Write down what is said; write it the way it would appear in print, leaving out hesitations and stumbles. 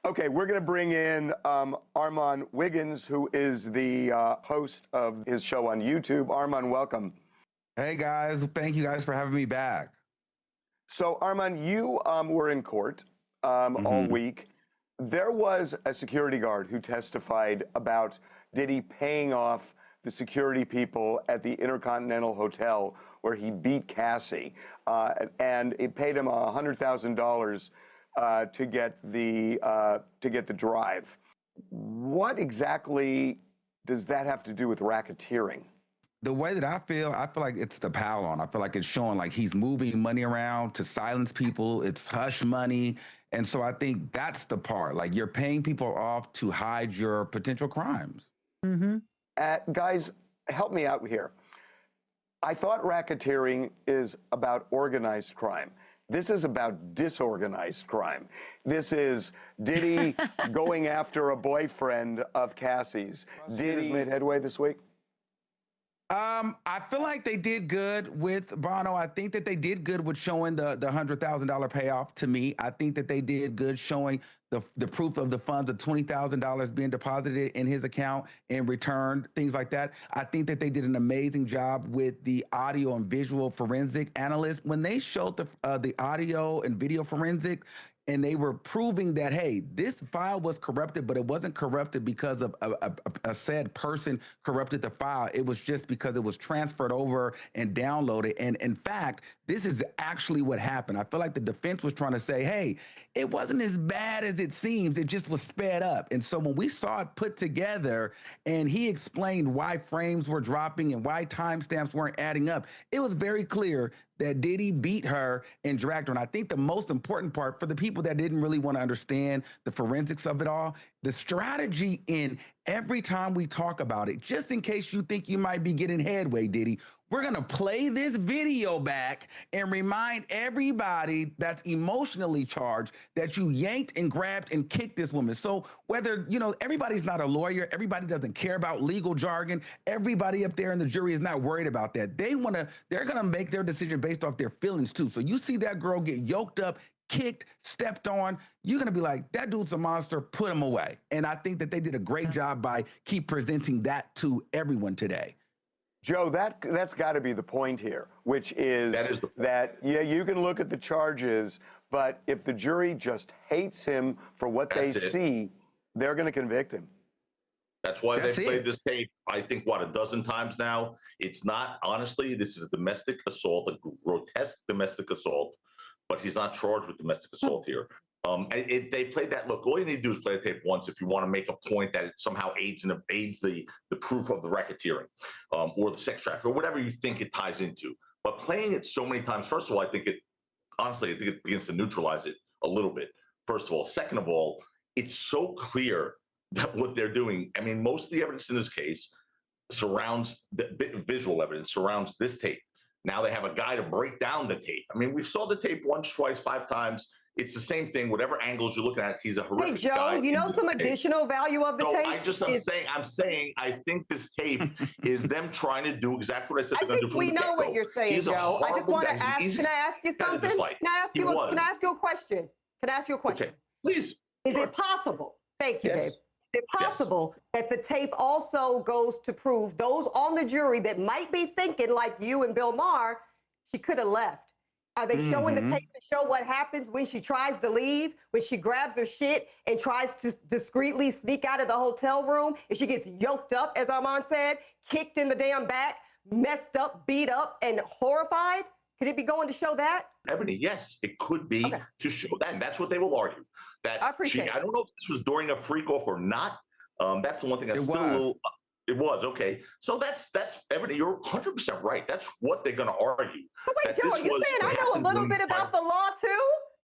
Okay, we're going to bring in Armon Wiggins, who is the host of his show on YouTube. Armon, welcome. Hey guys, thank you guys for having me back. So Armon, you were in court all week. There was a security guard who testified about Diddy paying off the security people at the Intercontinental Hotel where he beat Cassie, and it paid him $100,000 to get the drive. What exactly does that have to do with racketeering? The way that I feel like it's the pile on. I feel like it's showing like he's moving money around to silence people. It's hush money. And so I think that's the part. Like you're paying people off to hide your potential crimes. Guys, help me out here. I thought racketeering is about organized crime. This is about disorganized crime. This is Diddy going after a boyfriend of Cassie's. Diddy made headway this week? I feel like they did good with Bono. I think that they did good with showing the $100,000 payoff to me. I think that they did good showing the proof of the funds of $20,000 being deposited in his account and returned, things like that. I think that they did an amazing job with the audio and visual forensic analysts. When they showed the audio and video forensic, and they were proving that, hey, this file was corrupted, but it wasn't corrupted because of a said person corrupted the file. It was just because it was transferred over and downloaded. And in fact, this is actually what happened. I feel like the defense was trying to say, hey, it wasn't as bad as it seems. It just was sped up. And so when we saw it put together and he explained why frames were dropping and why timestamps weren't adding up, it was very clear that Diddy beat her and dragged her. And I think the most important part for the people that didn't really want to understand the forensics of it all, the strategy in every time we talk about it, just in case you think you might be getting headway, Diddy, we're going to play this video back and remind everybody that's emotionally charged that you yanked and grabbed and kicked this woman. So whether, everybody's not a lawyer, everybody doesn't care about legal jargon, everybody up there in the jury is not worried about that. They're going to make their decision based off their feelings too. So you see that girl get yoked up, kicked, stepped on, you're going to be like, that dude's a monster, put him away. And I think that they did a great job by keep presenting that to everyone today. Joe, that's got to be the point here, which is that, yeah, you can look at the charges, but if the jury just hates him for what they see, they're going to convict him. That's why they played this tape, I think, a dozen times now. It's not, honestly, this is a domestic assault, a grotesque domestic assault, but he's not charged with domestic assault here. They played that. Look, all you need to do is play the tape once if you want to make a point that it somehow aids the proof of the racketeering or the sex trafficking or whatever you think it ties into. But playing it so many times, first of all, I think it begins to neutralize it a little bit. First of all. Second of all, it's so clear that what they're doing, I mean, most of the evidence in this case surrounds the visual evidence, surrounds this tape. Now they have a guy to break down the tape. I mean, we saw the tape once, twice, 5 times. It's the same thing. Whatever angles you're looking at, he's a horrific guy. Hey, Joe, some additional value of the tape? I'm saying, I think this tape is them trying to do exactly what I said they're going to do from the get-go. We know what you're saying, Joe. I just want to ask, can I ask you something? Can I ask you a question? Can I ask you a question? Okay, please. Is it possible? Thank you, Dave. Is it possible that the tape also goes to prove those on the jury that might be thinking like you and Bill Maher, she could have left? Are they showing the tape to show what happens when she tries to leave, when she grabs her shit and tries to discreetly sneak out of the hotel room, and she gets yoked up, as Armon said, kicked in the damn back, messed up, beat up, and horrified? Could it be going to show that? Ebony, yes, it could be to show that. And that's what they will argue. That I don't know if this was during a freak off or not. That's the one thing that's still a little... It was, okay. So that's Ebony, you're 100% right. That's what they're going to argue. But wait, Joe, are you saying I know a little bit about the law too?